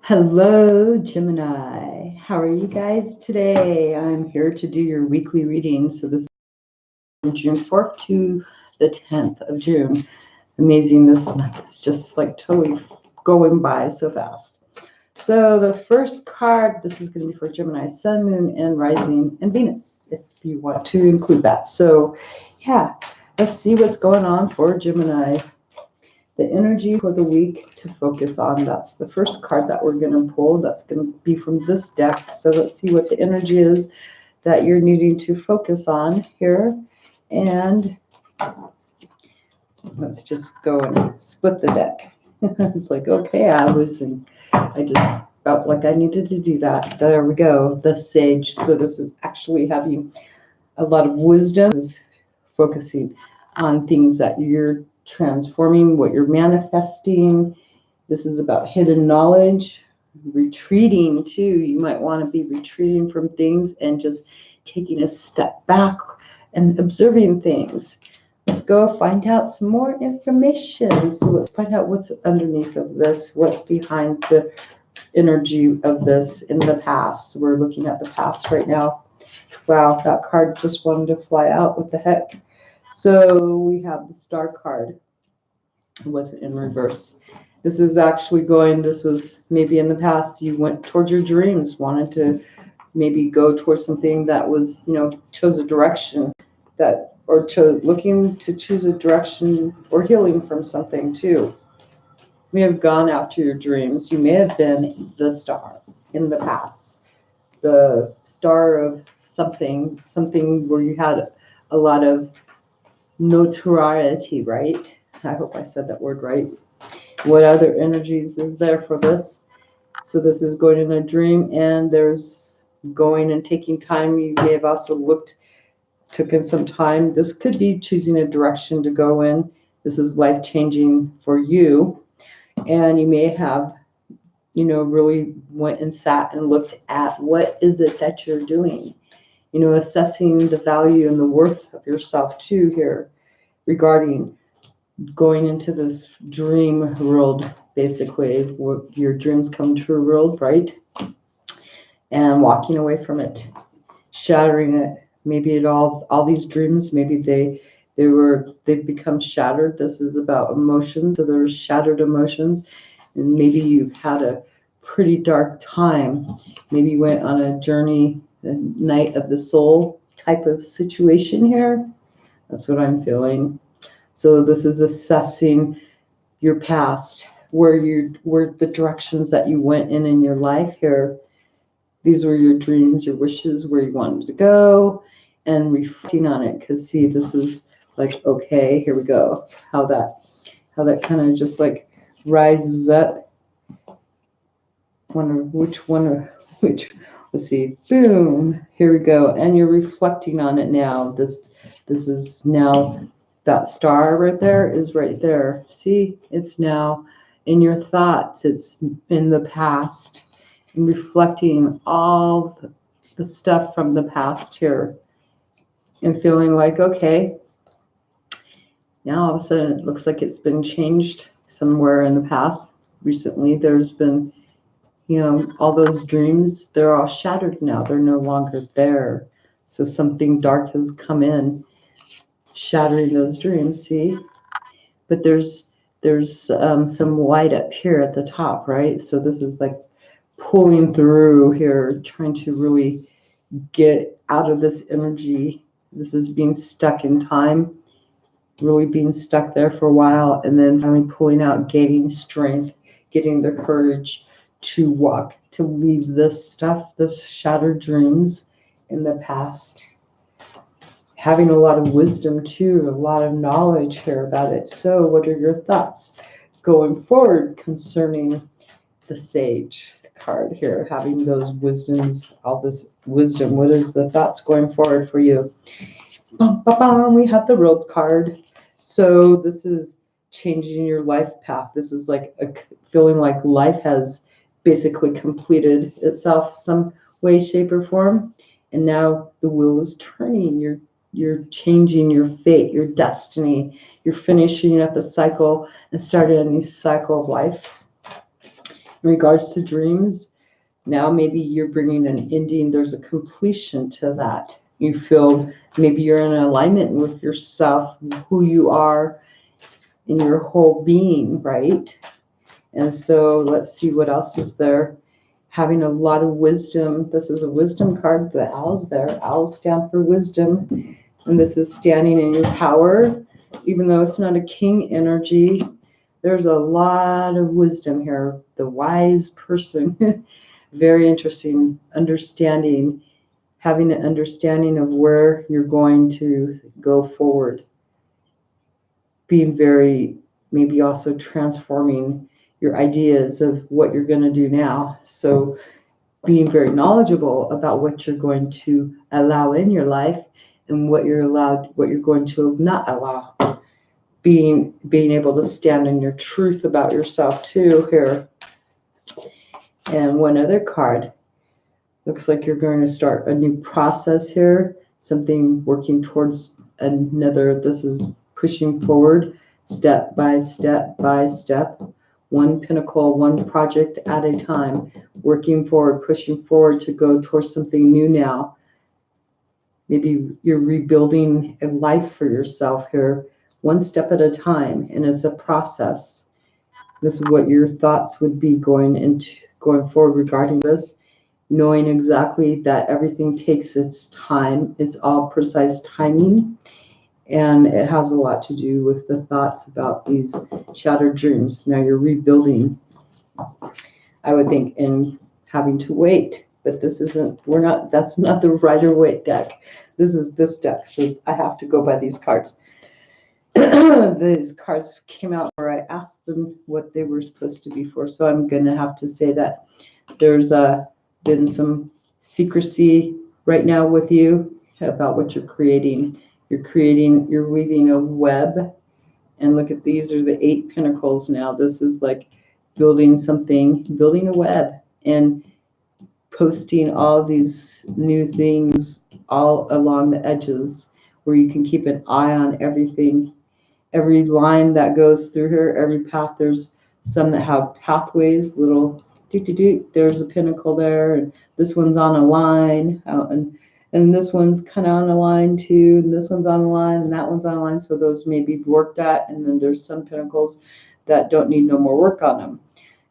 Hello, Gemini. How are you guys today? I'm here to do your weekly reading. So this is from June 4th to the 10th of June. Amazing. This month is just like totally going by so fast. So the first card, this is going to be for Gemini, Sun, Moon, and Rising, and Venus, if you want to include that. So yeah, let's see what's going on for Gemini. The energy for the week to focus on. That's the first card that we're going to pull. That's going to be from this deck. So let's see what the energy is that you're needing to focus on here. And let's just go and split the deck. It's like, okay, I just felt like I needed to do that. There we go, the Sage. So this is actually having a lot of wisdom. This is focusing on things that you're transforming, what you're manifesting. This is about hidden knowledge, retreating too. You might want to be retreating from things and just taking a step back and observing things. Let's go find out some more information. So let's find out what's underneath of this, what's behind the energy of this in the past. So we're looking at the past right now. Wow, that card just wanted to fly out. What the heck? So we have the Star card. It wasn't in reverse. This is actually this was maybe in the past you went towards your dreams, wanted to maybe go towards something that was, chose a direction looking to choose a direction or healing from something too. You may have gone after your dreams. You may have been the star in the past, the star of something where you had a lot of notoriety, right? I hope I said that word right. What other energies is there for this? So this is going in a dream, and there's going and taking time. You may have also took in some time. This could be choosing a direction to go in. This is life-changing for you. And you may have, really went and sat and looked at what is it that you're doing. Assessing the value and the worth of yourself too here regarding going into this dream world, basically, where your dreams come true world, right? And walking away from it, shattering it. Maybe all these dreams, maybe they've become shattered. This is about emotions, so there's shattered emotions, and maybe you've had a pretty dark time. Maybe you went on a journey, a night of the soul type of situation here. That's what I'm feeling. So this is assessing your past, where the directions that you went in your life here. These were your dreams, your wishes, where you wanted to go, and reflecting on it. Because see, this is like, okay, here we go. How that kind of just like rises up. Wonder which one or which. Let's see. Boom. Here we go. And you're reflecting on it now. This is now. That star right there is right there. See, it's now in your thoughts. It's in the past, and reflecting all the stuff from the past here, and feeling like, okay, now all of a sudden it looks like it's been changed somewhere in the past. Recently, there's been, all those dreams, they're all shattered now. They're no longer there. So something dark has come in, shattering those dreams, see? But there's some light up here at the top, right? So this is like pulling through here, trying to really get out of this energy. This is being stuck in time, really being stuck there for a while, and then finally pulling out, gaining strength, getting the courage to walk, to leave this stuff, this shattered dreams in the past. Having a lot of wisdom too, a lot of knowledge here about it. So what are your thoughts going forward concerning the Sage card here, having those wisdoms, all this wisdom? What is the thoughts going forward for you? Bum, bum, bum. We have the World card. So this is changing your life path. This is like a feeling like life has basically completed itself some way, shape, or form. And now the wheel is turning. You're changing your fate, your destiny. You're finishing up a cycle and starting a new cycle of life. In regards to dreams, now maybe you're bringing an ending. There's a completion to that. You feel maybe you're in alignment with yourself, who you are in your whole being, right? And so let's see what else is there. Having a lot of wisdom. This is a wisdom card. The owl's there. Owls stand for wisdom. And this is standing in your power. Even though it's not a king energy, there's a lot of wisdom here. The wise person. Very interesting. Understanding. Having an understanding of where you're going to go forward. Being very, maybe also transforming your ideas of what you're going to do now. So being very knowledgeable about what you're going to allow in your life and what you're going to not allow. Being able to stand in your truth about yourself too here. And one other card. Looks like you're going to start a new process here. Something working towards another. This is pushing forward step by step by step. One pinnacle, one project at a time. Working forward, pushing forward to go towards something new now. Maybe you're rebuilding a life for yourself here, one step at a time, and it's a process. This is what your thoughts would be going forward regarding this, knowing exactly that everything takes its time. It's all precise timing, and it has a lot to do with the thoughts about these shattered dreams. Now you're rebuilding, I would think, in having to wait. But this isn't, that's not the Rider-Waite deck. This is this deck, so I have to go by these cards. These cards came out where I asked them what they were supposed to be for, so I'm going to have to say that there's been some secrecy right now with you about what you're creating. You're weaving a web, and look at these are the 8 Pentacles now. This is like building a web, and posting all these new things all along the edges where you can keep an eye on everything, every line that goes through here, every path. There's some that have pathways, little there's a pinnacle there, and this one's on a line, and this one's kind of on a line too, and this one's on a line, and that one's on a line, so those may be worked at, and then there's some pinnacles that don't need no more work on them.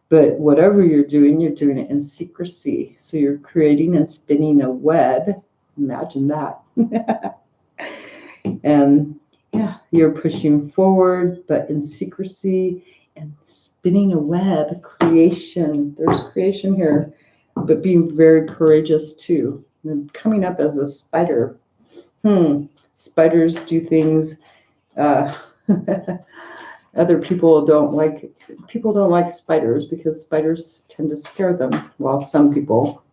But whatever you're doing it in secrecy. So you're creating and spinning a web. Imagine that. And yeah, you're pushing forward, but in secrecy and spinning a web. Creation. There's creation here, but being very courageous too. And coming up as a spider. Spiders do things. Other people don't like spiders because spiders tend to scare them. Well, some people.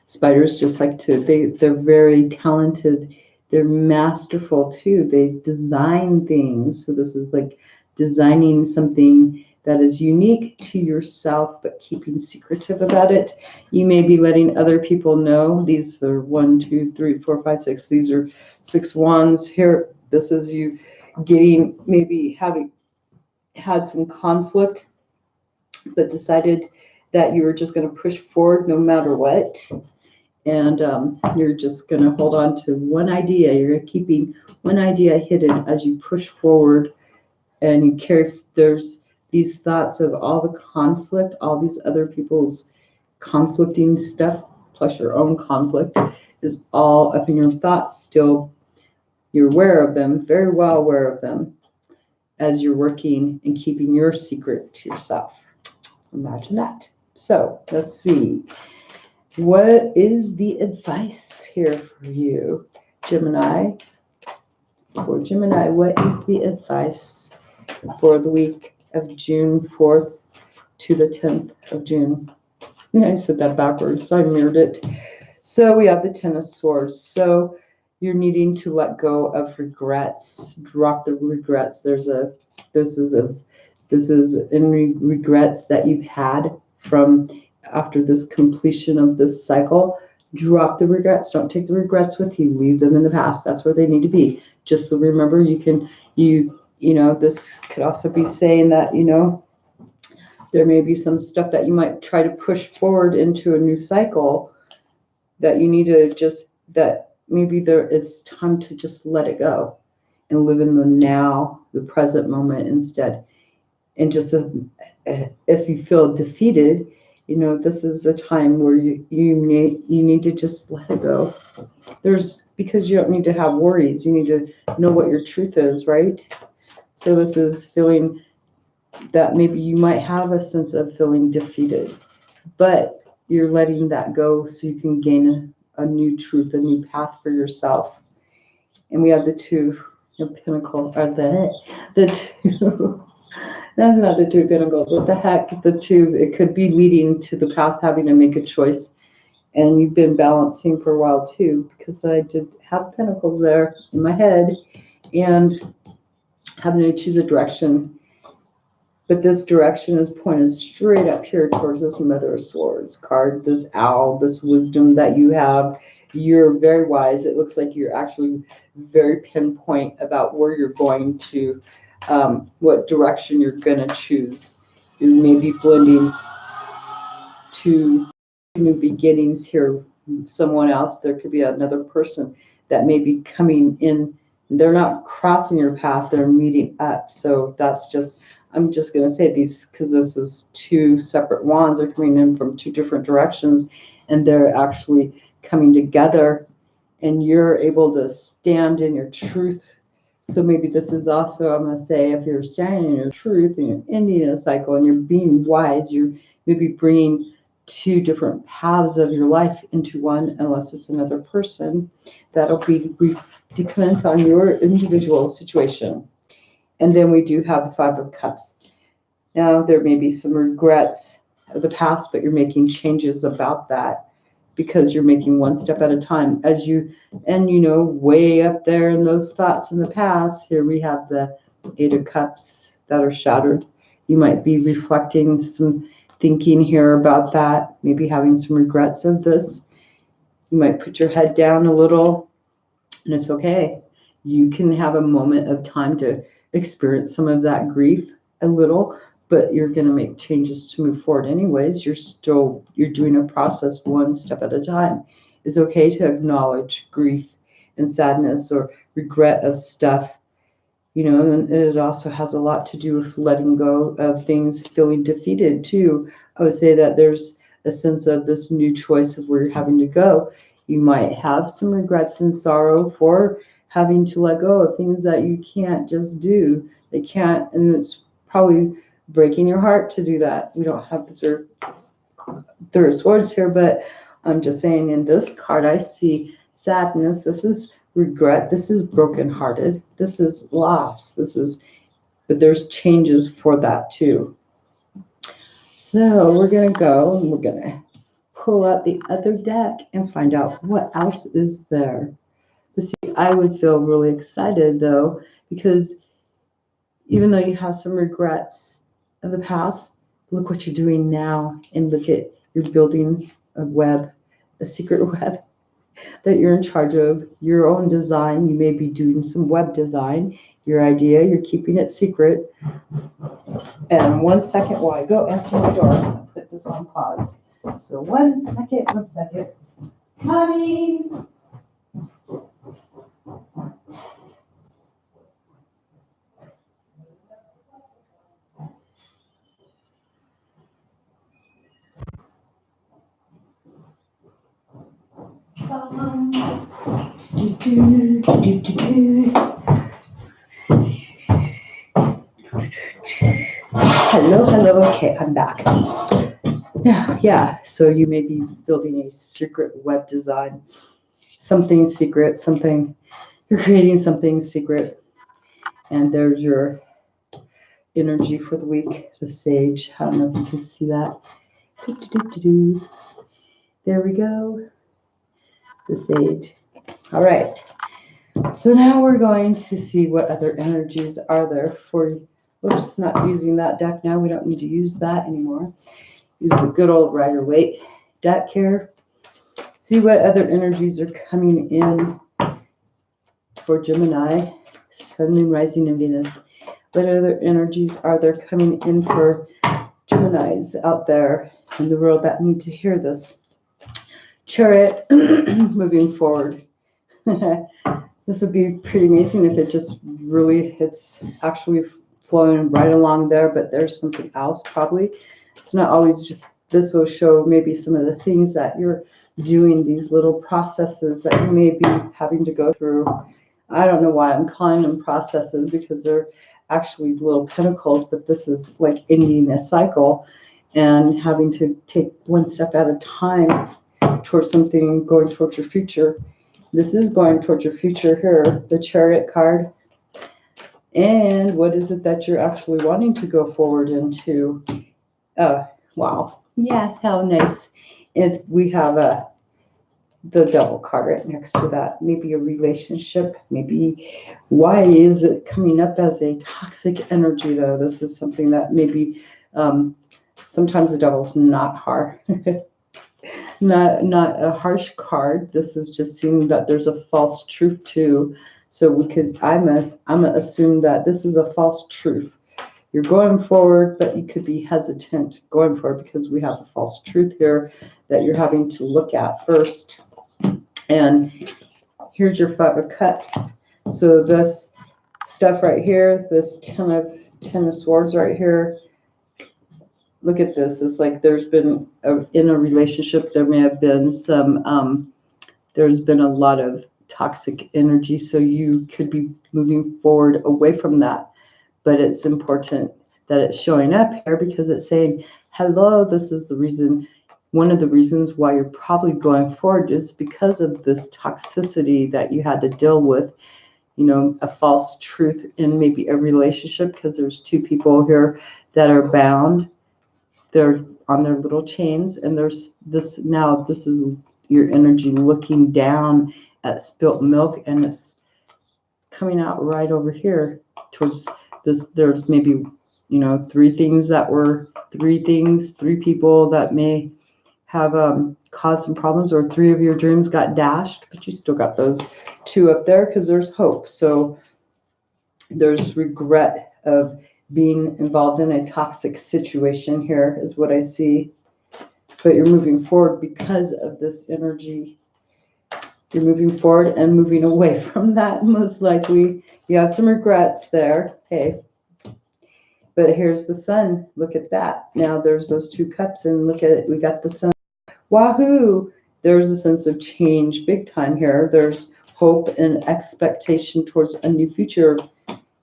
Spiders just like they're very talented. They're masterful too. They design things. So this is like designing something that is unique to yourself, but keeping secretive about it. You may be letting other people know. These are 1, 2, 3, 4, 5, 6. These are 6 wands here. This is you having had some conflict, but decided that you were just going to push forward no matter what. And you're just going to hold on to one idea. You're keeping one idea hidden as you push forward, and you carry, there's these thoughts of all the conflict, all these other people's conflicting stuff, plus your own conflict is all up in your thoughts still. You're aware of them, very well aware of them, as you're working and keeping your secret to yourself. Imagine that. So let's see. What is the advice here for you, Gemini? For Gemini, what is the advice for the week of June 4th to the 10th of June? I said that backwards, so I mirrored it. So we have the 10 of Swords. So you're needing to let go of regrets, drop the regrets. This is regrets that you've had from after this completion of this cycle. Drop the regrets. Don't take the regrets with you. Leave them in the past. That's where they need to be. Just so remember, this could also be saying that, There may be some stuff that you might try to push forward into a new cycle that you need to just, that maybe it's time to just let it go and live in the now, the present moment instead. And just if you feel defeated, this is a time where you need to just let it go. Because you don't need to have worries. You need to know what your truth is, right? So this is feeling that maybe you might have a sense of feeling defeated, but you're letting that go so you can gain a new truth, a new path for yourself. And we have the two pentacles, or the two. That's not the two pentacles. What the heck? The two. It could be leading to the path, having to make a choice. And you've been balancing for a while too, because I did have pentacles there in my head, and having to choose a direction. But this direction is pointed straight up here towards this Mother of Swords card, this owl, this wisdom that you have. You're very wise. It looks like you're actually very pinpoint about where you're going to, what direction you're going to choose. You may be blending two new beginnings here. Someone else, there could be another person that may be coming in. They're not crossing your path, they're meeting up. So that's just, I'm just going to say these, because this is two separate wands are coming in from two different directions, and they're actually coming together, and you're able to stand in your truth. So maybe this is also, I'm going to say, if you're standing in your truth and you're ending a cycle and you're being wise, you're maybe bringing two different paths of your life into one, unless it's another person. That'll be dependent on your individual situation. And then we do have the Five of Cups. Now, there may be some regrets of the past, but you're making changes about that because you're making one step at a time. Way up there in those thoughts in the past, here we have the Eight of Cups that are shattered. You might be reflecting some thinking here about that, maybe having some regrets of this. You might put your head down a little, and it's okay. You can have a moment of time to experience some of that grief a little, but you're going to make changes to move forward anyways. You're doing a process one step at a time. It's okay to acknowledge grief and sadness or regret of stuff. And it also has a lot to do with letting go of things, feeling defeated too. I would say that there's a sense of this new choice of where you're having to go. You might have some regrets and sorrow for having to let go of things that you can't just do. They can't, and it's probably breaking your heart to do that. We don't have the Third of Swords here, but I'm just saying in this card, I see sadness. This is regret. This is brokenhearted. This is loss. But there's changes for that too. So we're going to go and we're going to pull out the other deck and find out what else is there. But see, I would feel really excited though, because even though you have some regrets of the past, look what you're doing now, and look at, you're building a web, a secret web that you're in charge of, your own design. You may be doing some web design, your idea, you're keeping it secret. And 1 second while I go answer my door, I'll put this on pause. So 1 second, 1 second. Coming. Hello. Okay, I'm back. Yeah. So you may be building a secret web design, something secret, you're creating something secret. And there's your energy for the week, the Sage. I don't know if you can see that. There we go. The Sage. All right. So now we're going to see what other energies are there for you. Oops, not using that deck now. We don't need to use that anymore. Use the good old Rider-Waite deck here. See what other energies are coming in for Gemini, Sun, Moon, Rising, and Venus. What other energies are there coming in for Geminis out there in the world that need to hear this. Chariot, moving forward. This would be pretty amazing if it just really, it's actually flowing right along there, but there's something else probably. It's not always, this will show maybe some of the things that you're doing, these little processes that you may be having to go through. I don't know why I'm calling them processes, because they're actually little pinnacles, but this is like ending a cycle and having to take one step at a time towards something, going towards your future. This is going towards your future here, the Chariot card. And what is it that you're actually wanting to go forward into? Oh, wow. Yeah, how nice. If we have the Devil card right next to that, maybe a relationship, maybe why is it coming up as a toxic energy though? This is something that maybe sometimes the Devil's not hard. Not a harsh card. This is just seeing that there's a false truth too. So we could, I'm gonna assume that this is a false truth. You're going forward, but you could be hesitant going forward because we have a false truth here that you're having to look at first. And here's your 5 of Cups. So this stuff right here, this Ten of Swords right here, look at this. It's like there's been in a relationship, there may have been some, there's been a lot of toxic energy. So you could be moving forward away from that. But it's important that it's showing up here because it's saying, hello, this is the reason. One of the reasons why you're probably going forward is because of this toxicity that you had to deal with, you know, a false truth in maybe a relationship, because there's 2 people here that are bound. They're on their little chains, and there's this now, this is your energy looking down at spilt milk, and it's coming out right over here towards this. There's maybe, you know, 3 people that may have caused some problems, or 3 of your dreams got dashed, but you still got those 2 up there because there's hope. So there's regret of being involved in a toxic situation here is what I see. But you're moving forward because of this energy. You're moving forward and moving away from that, most likely. You have some regrets there. Okay. But here's the sun. Look at that. Now there's those 2 cups, and look at it. We got the sun. Wahoo! There's a sense of change big time here. There's hope and expectation towards a new future.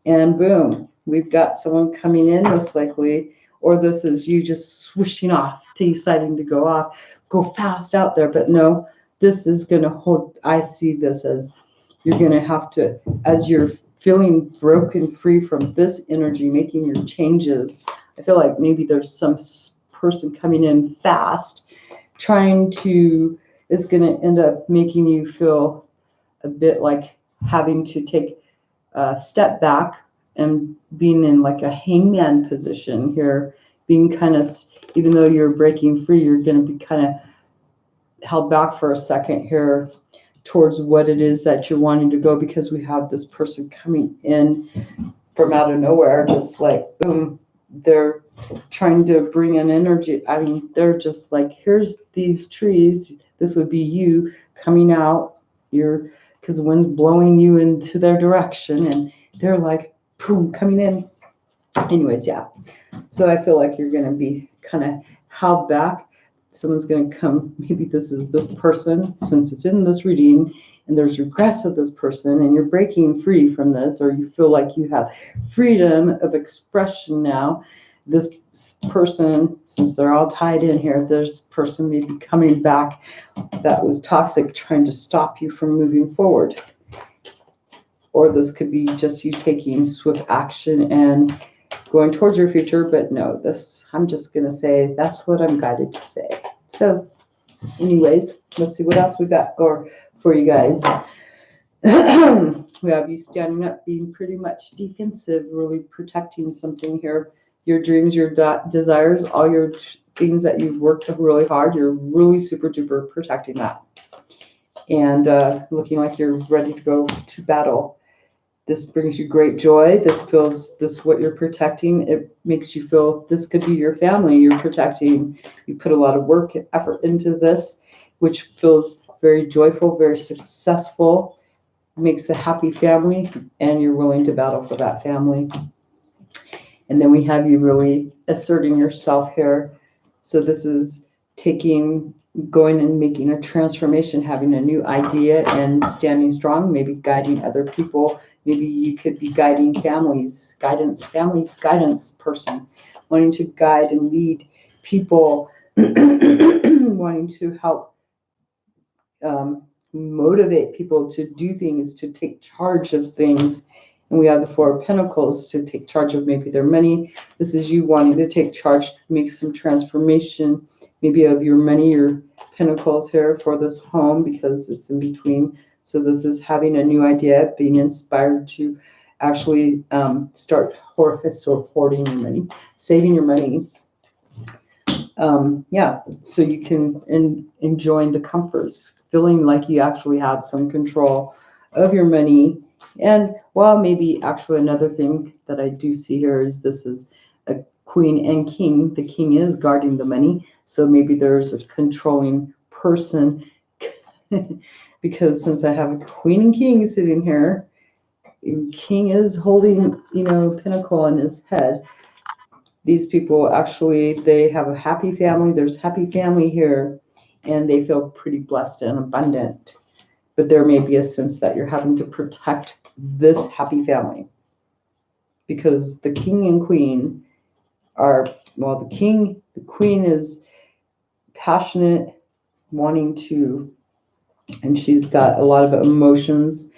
And boom, we've got someone coming in, most likely, or this is you just swishing off, deciding to go off, go fast out there. But no, this is going to hold. I see this as you're going to have to, as you're feeling broken free from this energy, making your changes. I feel like maybe there's some person coming in fast, trying to, is going to end up making you feel a bit like having to take step back and being in like a hangman position here, being kind of, even though you're breaking free, you're going to be kind of held back for a second here towards what it is that you're wanting to go, because we have this person coming in from out of nowhere, just like boom, they're trying to bring an energy. I mean, they're just like, here's these trees, this would be you coming out, you're, because the wind's blowing you into their direction, and they're like, boom, coming in. Anyways, yeah. So I feel like you're going to be kind of held back. Someone's going to come, maybe this is this person, since it's in this reading, and there's regrets of this person, and you're breaking free from this, or you feel like you have freedom of expression now. This person, since they're all tied in here, this person may be coming back that was toxic, trying to stop you from moving forward. Or this could be just you taking swift action and going towards your future. But no, this, I'm just going to say that's what I'm guided to say. So anyways, let's see what else we got for you guys. We have you standing up, being pretty much defensive, really protecting something here. Your dreams, your desires, all your things that you've worked really hard, you're really super duper protecting that. And looking like you're ready to go to battle. This brings you great joy. This what you're protecting. It makes you feel this could be your family you're protecting. You put a lot of work, effort into this, which feels very joyful, very successful, makes a happy family, and you're willing to battle for that family. And then we have you really asserting yourself here. So this is going and making a transformation, having a new idea and standing strong, maybe guiding other people. Maybe you could be guiding families, family guidance person, wanting to guide and lead people, wanting to help motivate people to do things, to take charge of things. And we have the Four of Pentacles to take charge of maybe their money. This is you wanting to take charge, make some transformation, maybe of your money, your Pentacles here for this home, because it's in between. So this is having a new idea, being inspired to actually start hoarding your money, saving your money. Yeah, so you can enjoy the comforts, feeling like you actually have some control of your money. And well, maybe actually another thing that I do see here is this is a queen and king. The king is guarding the money. So maybe there's a controlling person because since I have a queen and king sitting here, king is holding, pentacle on his head. These people actually, they have a happy family. There's happy family here, and they feel pretty blessed and abundant. But there may be a sense that you're having to protect this happy family because the king and queen are, well, the queen is passionate, wanting to, and she's got a lot of emotions.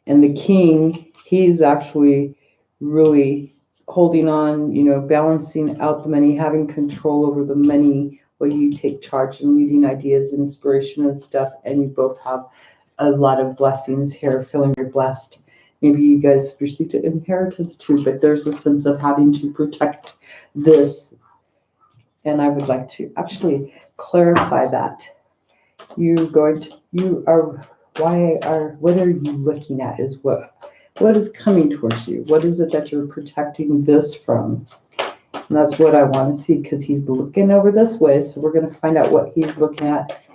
And the king, he's actually really holding on, balancing out the money, having control over the money, where you take charge and leading ideas and inspiration and stuff. And you both have a lot of blessings here, feeling very blessed. Maybe you guys received an inheritance too, but there's a sense of having to protect this. And I would like to actually clarify that. What are you looking at is what is coming towards you? What is it that you're protecting this from? And that's what I want to see, because he's looking over this way. So we're going to find out what he's looking at.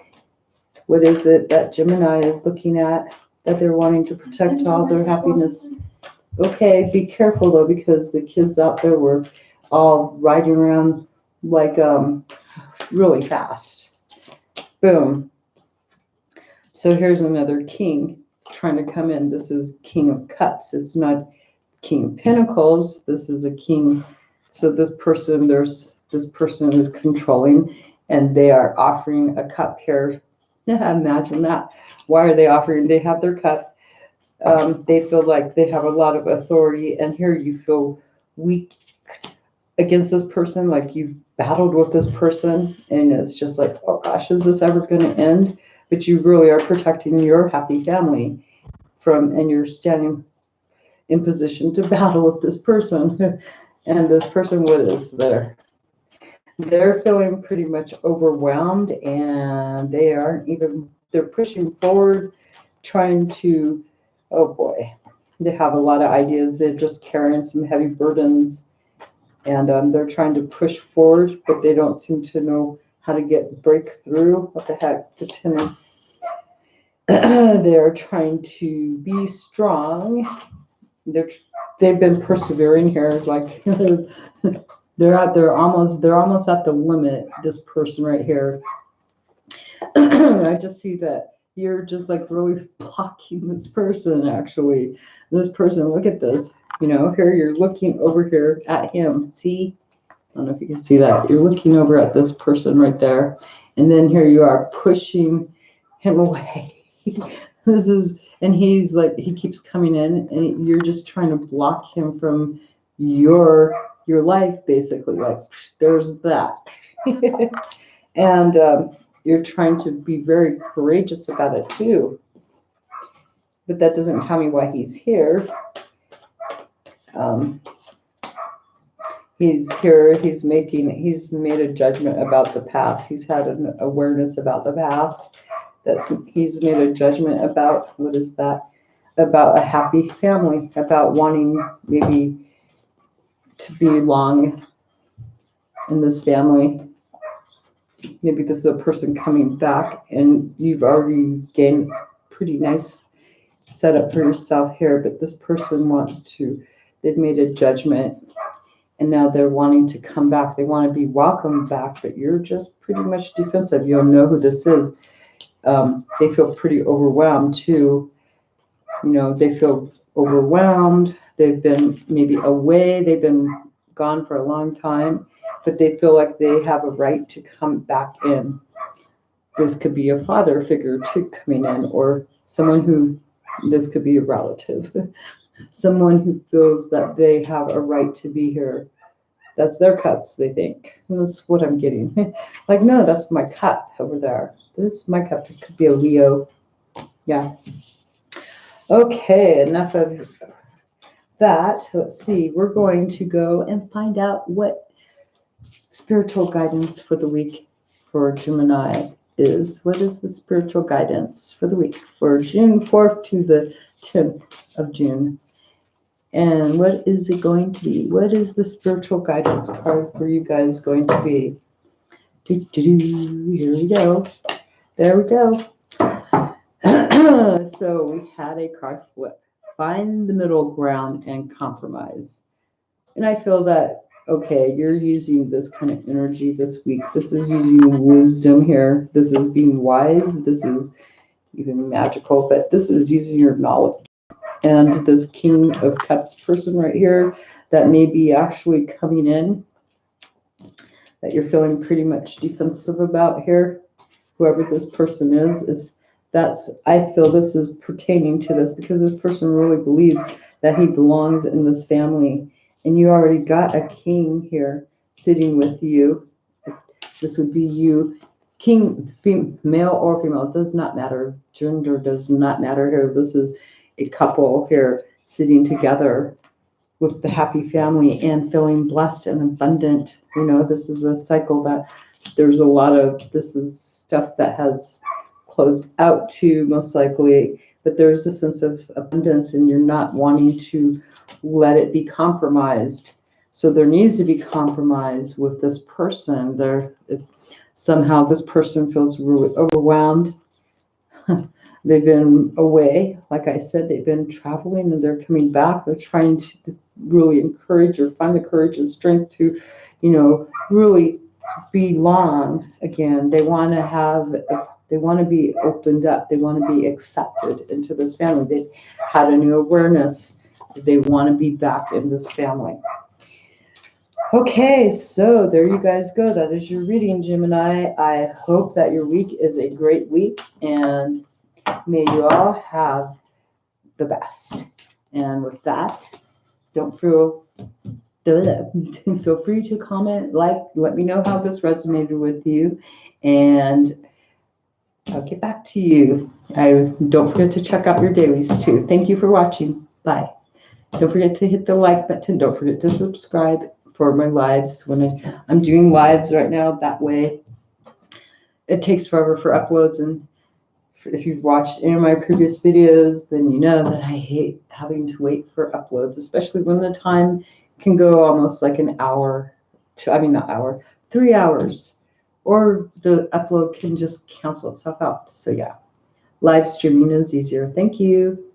What is it that Gemini is looking at that they're wanting to protect all their happiness? Okay, be careful though, because the kids out there were all riding around like really fast. Boom. So here's another king trying to come in. This is King of Cups. It's not King of Pentacles. This is a king. So there's this person who's controlling, and they are offering a cup here. Yeah, imagine that. Why are they offering? They have their cup. They feel like they have a lot of authority, and here you feel weak against this person, like you've battled with this person, and it's just like, oh gosh, is this ever going to end? But you really are protecting your happy family and you're standing in position to battle with this person. And this person, what is there? They're feeling pretty much overwhelmed, and they're pushing forward, trying to, oh boy, they have a lot of ideas. They're just carrying some heavy burdens, and they're trying to push forward, but they don't seem to know how to break through. What the heck? The Ten. They're trying to be strong. They've been persevering here, like they're almost at the limit. This person right here. I just see that you're just like really blocking this person. Actually, this person. Look at this. Here you're looking over here at him. See? I don't know if you can see that. You're looking over at this person right there. And then here you are pushing him away. And he's like, he keeps coming in, and you're just trying to block him from your life, basically. Like, there's that. And you're trying to be very courageous about it too. But that doesn't tell me why he's here. He's here, he's made a judgment about the past. He's had an awareness about the past. He's made a judgment about, what is that? about a happy family, about wanting maybe to belong in this family. Maybe this is a person coming back and you've already gained pretty nice setup for yourself here, but this person wants to, they've made a judgment and now they're wanting to come back. They want to be welcomed back, but you're just pretty much defensive. You don't know who this is. They feel pretty overwhelmed too. You know, they feel overwhelmed. They've been maybe away. They've been gone for a long time, but they feel like they have a right to come back in. This could be a father figure too coming in, or someone who, this could be a relative, someone who feels that they have a right to be here. That's their cups, they think. That's what I'm getting. Like, no, that's my cup over there. This is my cup. It could be a Leo. Yeah. Okay, enough of that. Let's see. We're going to go and find out what spiritual guidance for the week for Gemini is. What is the spiritual guidance for the week for June 4th to the 10th of June? And what is it going to be? What is the spiritual guidance card for you guys going to be? Here we go. There we go. So we had a card flip. Find the middle ground and compromise. And I feel that, okay, you're using this kind of energy this week. This is using wisdom here. This is being wise. This is even magical, but this is using your knowledge. And this King of Cups person right here that may be actually coming in, that you're feeling pretty much defensive about here, whoever this person is that's, I feel this is pertaining to this because this person really believes that he belongs in this family. And you already got a king here sitting with you. This would be you. King, male or female, it does not matter. Gender does not matter here. This is a couple here sitting together with the happy family and feeling blessed and abundant. You know, this is a cycle that there's a lot of, this is stuff that has closed out to most likely, but there's a sense of abundance and you're not wanting to let it be compromised. So there needs to be compromise with this person. Somehow this person feels really overwhelmed. They've been away. Like I said, they've been traveling and they're coming back. They're trying to really encourage or find the courage and strength to, you know, really belong again. They want to be opened up. They want to be accepted into this family. They've had a new awareness. They want to be back in this family. Okay, so there you guys go. That is your reading, Gemini. I hope that your week is a great week and may you all have the best. And with that, don't feel free to comment, let me know how this resonated with you, and I'll get back to you. Don't forget to check out your dailies too. Thank you for watching. Bye. Don't forget to hit the like button. Don't forget to subscribe for my lives. When I'm doing lives right now, that way it takes forever for uploads. And if you've watched any of my previous videos, then you know that I hate having to wait for uploads, especially when the time can go almost like an hour, 3 hours, or the upload can just cancel itself out. So yeah, live streaming is easier. Thank you.